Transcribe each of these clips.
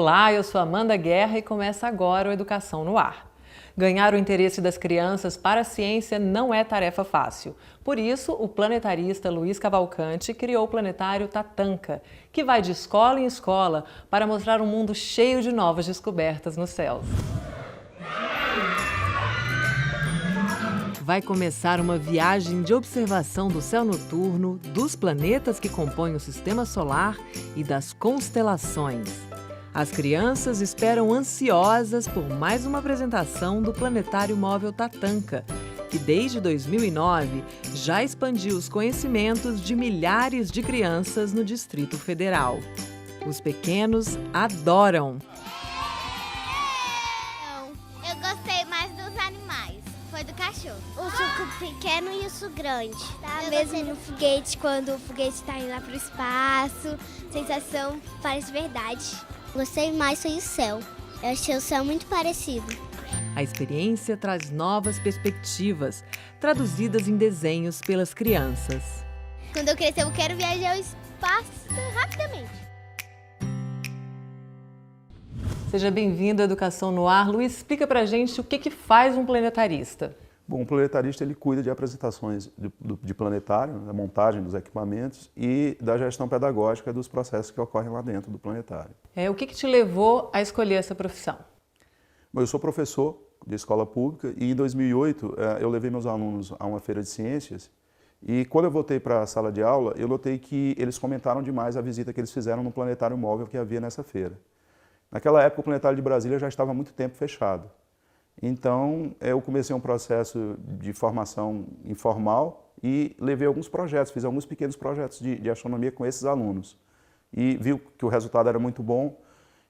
Olá, eu sou Amanda Guerra e começa agora o Educação no Ar. Ganhar o interesse das crianças para a ciência não é tarefa fácil. Por isso, o planetarista Luiz Cavalcante criou o planetário Tatanka, que vai de escola em escola para mostrar um mundo cheio de novas descobertas nos céus. Vai começar uma viagem de observação do céu noturno, dos planetas que compõem o Sistema Solar e das constelações. As crianças esperam ansiosas por mais uma apresentação do Planetário Móvel Tatanka, que desde 2009 já expandiu os conhecimentos de milhares de crianças no Distrito Federal. Os pequenos adoram. Eu gostei mais dos animais. Foi do cachorro. O urso pequeno e o urso grande. Tá mesmo no foguete, quando o foguete está indo lá para o espaço. Sensação parece verdade. Gostei mais foi o céu. Eu achei o céu muito parecido. A experiência traz novas perspectivas, traduzidas em desenhos pelas crianças. Quando eu crescer, eu quero viajar ao espaço rapidamente. Seja bem-vindo à Educação no Ar. Luiz, explica pra gente o que faz um planetarista. Bom, o planetarista ele cuida de apresentações de planetário, da montagem dos equipamentos e da gestão pedagógica dos processos que ocorrem lá dentro do planetário. O que te levou a escolher essa profissão? Bom, eu sou professor de escola pública e em 2008 eu levei meus alunos a uma feira de ciências e quando eu voltei para a sala de aula, eu notei que eles comentaram demais a visita que eles fizeram no planetário móvel que havia nessa feira. Naquela época o planetário de Brasília já estava há muito tempo fechado. Então, eu comecei um processo de formação informal e levei alguns projetos, fiz alguns pequenos projetos de astronomia com esses alunos. E vi que o resultado era muito bom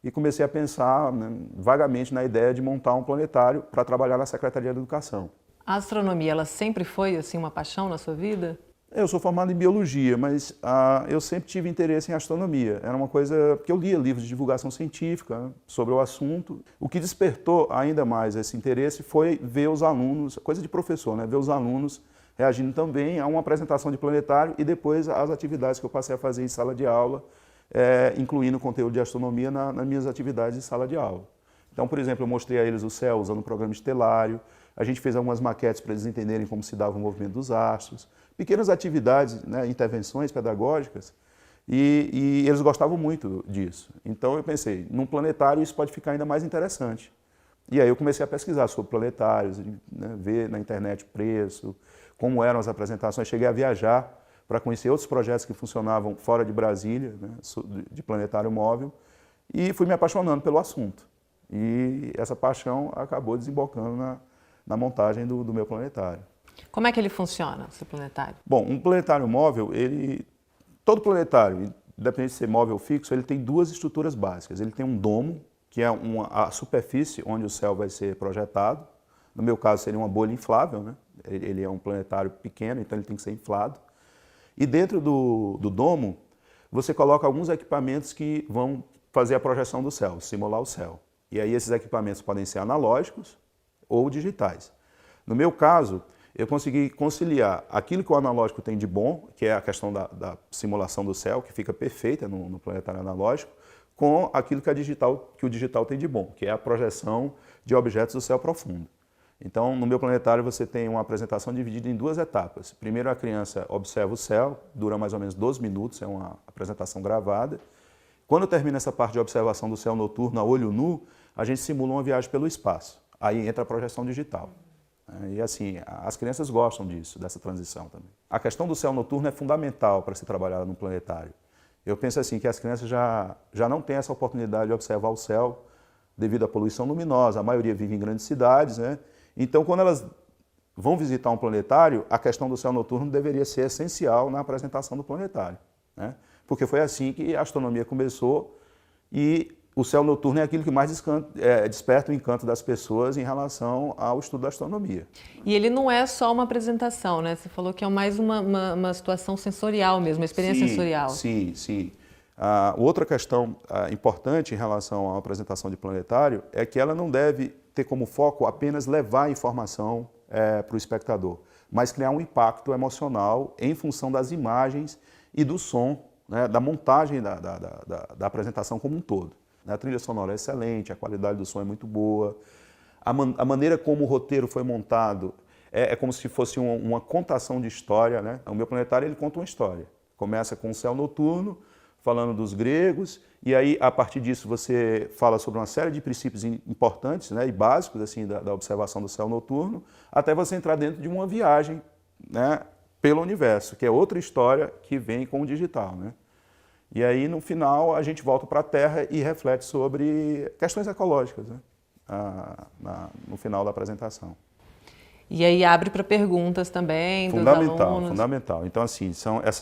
e comecei a pensar vagamente na ideia de montar um planetário para trabalhar na Secretaria de Educação. A astronomia, ela sempre foi assim, uma paixão na sua vida? Eu sou formado em biologia, mas eu sempre tive interesse em astronomia. Era uma coisa que eu lia livros de divulgação científica sobre o assunto. O que despertou ainda mais esse interesse foi ver os alunos, coisa de professor, né? Ver os alunos reagindo também a uma apresentação de planetário e depois às atividades que eu passei a fazer em sala de aula, incluindo conteúdo de astronomia nas minhas atividades de sala de aula. Então, por exemplo, eu mostrei a eles o céu usando um programa estelário, a gente fez algumas maquetes para eles entenderem como se dava o movimento dos astros, pequenas atividades, né, intervenções pedagógicas, e eles gostavam muito disso. Então eu pensei, num planetário isso pode ficar ainda mais interessante. E aí eu comecei a pesquisar sobre planetários, né, ver na internet o preço, como eram as apresentações, cheguei a viajar para conhecer outros projetos que funcionavam fora de Brasília, né, de planetário móvel, e fui me apaixonando pelo assunto. E essa paixão acabou desembocando na montagem do meu planetário. Como é que ele funciona, esse planetário? Bom, um planetário móvel, todo planetário, independente de ser móvel ou fixo, ele tem duas estruturas básicas. Ele tem um domo, que é a superfície onde o céu vai ser projetado. No meu caso, seria uma bolha inflável, né? Ele é um planetário pequeno, então ele tem que ser inflado. E dentro do domo, você coloca alguns equipamentos que vão fazer a projeção do céu, simular o céu. E aí esses equipamentos podem ser analógicos ou digitais. No meu caso, eu consegui conciliar aquilo que o analógico tem de bom, que é a questão da simulação do céu, que fica perfeita no planetário analógico, com aquilo que o digital tem de bom, que é a projeção de objetos do céu profundo. Então, no meu planetário você tem uma apresentação dividida em duas etapas. Primeiro a criança observa o céu, dura mais ou menos 12 minutos, é uma apresentação gravada. Quando termina essa parte de observação do céu noturno a olho nu, a gente simula uma viagem pelo espaço. Aí entra a projeção digital. E assim, as crianças gostam disso, dessa transição também. A questão do céu noturno é fundamental para se trabalhar no planetário. Eu penso assim que as crianças já não têm essa oportunidade de observar o céu devido à poluição luminosa, a maioria vive em grandes cidades, né? Então, quando elas vão visitar um planetário, a questão do céu noturno deveria ser essencial na apresentação do planetário, né? Porque foi assim que a astronomia começou e o céu noturno é aquilo que mais desperta o encanto das pessoas em relação ao estudo da astronomia. E ele não é só uma apresentação, né? Você falou que é mais uma situação sensorial mesmo, uma experiência sensorial. Sim. Outra questão importante em relação à apresentação de planetário é que ela não deve ter como foco apenas levar a informação para o espectador, mas criar um impacto emocional em função das imagens e do som, né, da montagem da apresentação como um todo. A trilha sonora é excelente, a qualidade do som é muito boa. A maneira como o roteiro foi montado é como se fosse uma contação de história, né? O meu planetário ele conta uma história. Começa com o céu noturno, falando dos gregos, e aí a partir disso você fala sobre uma série de princípios importantes, né, e básicos assim, da observação do céu noturno, até você entrar dentro de uma viagem, né, pelo universo, que é outra história que vem com o digital, né? E aí no final a gente volta para a Terra e reflete sobre questões ecológicas, né, no final da apresentação. E aí abre para perguntas também dos alunos. Fundamental. Então, assim,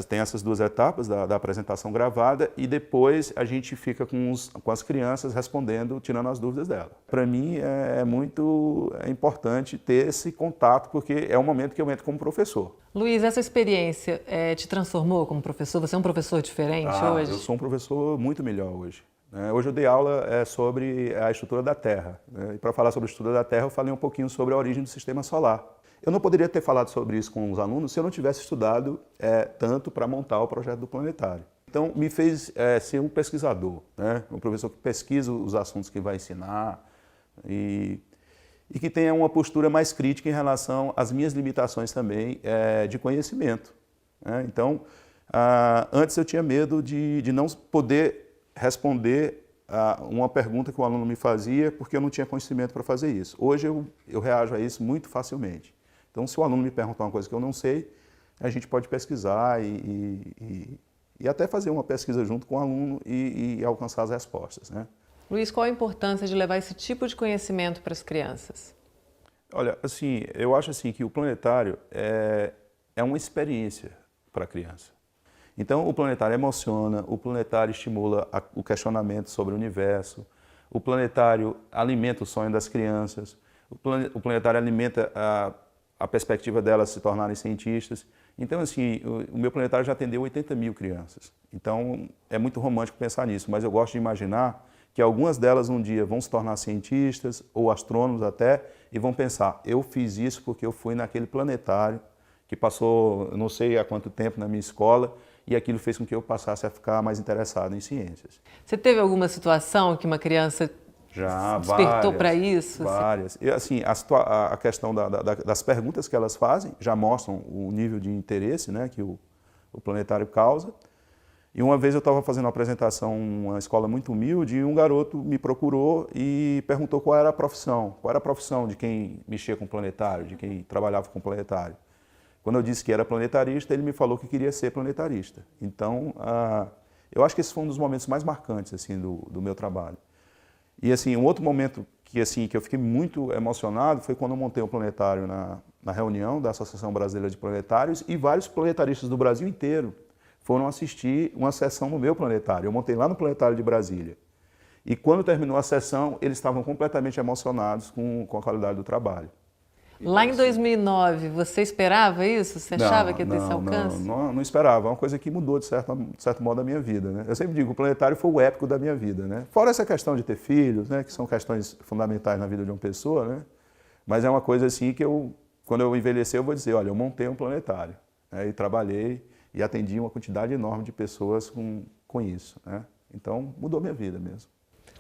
tem essas duas etapas da apresentação gravada e depois a gente fica com as crianças respondendo, tirando as dúvidas dela. Para mim é muito importante ter esse contato, porque é o momento que eu entro como professor. Luiz, essa experiência te transformou como professor? Você é um professor diferente hoje? Eu sou um professor muito melhor hoje. Hoje eu dei aula sobre a estrutura da Terra. E para falar sobre a estrutura da Terra, eu falei um pouquinho sobre a origem do sistema solar. Eu não poderia ter falado sobre isso com os alunos se eu não tivesse estudado tanto para montar o projeto do planetário. Então, me fez ser um pesquisador, né? Um professor que pesquisa os assuntos que vai ensinar e que tenha uma postura mais crítica em relação às minhas limitações também de conhecimento, né? Então, antes eu tinha medo de não poder responder a uma pergunta que o aluno me fazia porque eu não tinha conhecimento para fazer isso. Hoje eu reajo a isso muito facilmente. Então, se o aluno me perguntar uma coisa que eu não sei, a gente pode pesquisar e até fazer uma pesquisa junto com o aluno e alcançar as respostas, né? Luiz, qual a importância de levar esse tipo de conhecimento para as crianças? Olha, assim, eu acho assim que o planetário é uma experiência para a criança. Então, o planetário emociona, o planetário estimula o questionamento sobre o universo, o planetário alimenta o sonho das crianças, o planetário alimenta a perspectiva delas se tornarem cientistas. Então, assim, o meu planetário já atendeu 80 mil crianças. Então, é muito romântico pensar nisso, mas eu gosto de imaginar que algumas delas um dia vão se tornar cientistas ou astrônomos até e vão pensar, eu fiz isso porque eu fui naquele planetário que passou não sei há quanto tempo na minha escola e aquilo fez com que eu passasse a ficar mais interessado em ciências. Você teve alguma situação que uma criança despertou para isso? Várias. E, assim, a questão das perguntas que elas fazem já mostram o nível de interesse, né, que o planetário causa. E uma vez eu estava fazendo uma apresentação em uma escola muito humilde e um garoto me procurou e perguntou qual era a profissão de quem mexia com o planetário, de quem trabalhava com o planetário. Quando eu disse que era planetarista, ele me falou que queria ser planetarista. Então, eu acho que esse foi um dos momentos mais marcantes assim, do meu trabalho. E assim, um outro momento que eu fiquei muito emocionado foi quando eu montei o planetário na reunião da Associação Brasileira de Planetários e vários planetaristas do Brasil inteiro foram assistir uma sessão no meu planetário. Eu montei lá no Planetário de Brasília. E quando terminou a sessão, eles estavam completamente emocionados com a qualidade do trabalho. Lá em 2009, você esperava isso? Você achava que ia ter esse alcance? Não esperava. É uma coisa que mudou, de certo modo, a minha vida, né? Eu sempre digo, o planetário foi o épico da minha vida, né? Fora essa questão de ter filhos, né? Que são questões fundamentais na vida de uma pessoa, né? Mas é uma coisa assim que quando eu envelhecer, eu vou dizer, olha, eu montei um planetário, né? E trabalhei e atendi uma quantidade enorme de pessoas com isso, né? Então, mudou minha vida mesmo.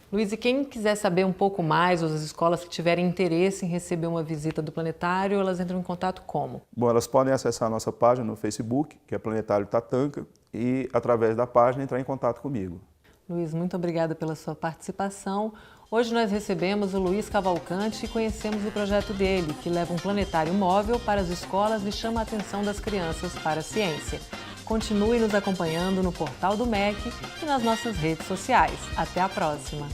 Luiz, e quem quiser saber um pouco mais, ou as escolas que tiverem interesse em receber uma visita do planetário, elas entram em contato como? Bom, elas podem acessar a nossa página no Facebook, que é Planetário Tatanka, e através da página entrar em contato comigo. Luiz, muito obrigada pela sua participação. Hoje nós recebemos o Luiz Cavalcante e conhecemos o projeto dele, que leva um planetário móvel para as escolas e chama a atenção das crianças para a ciência. Continue nos acompanhando no portal do MEC e nas nossas redes sociais. Até a próxima!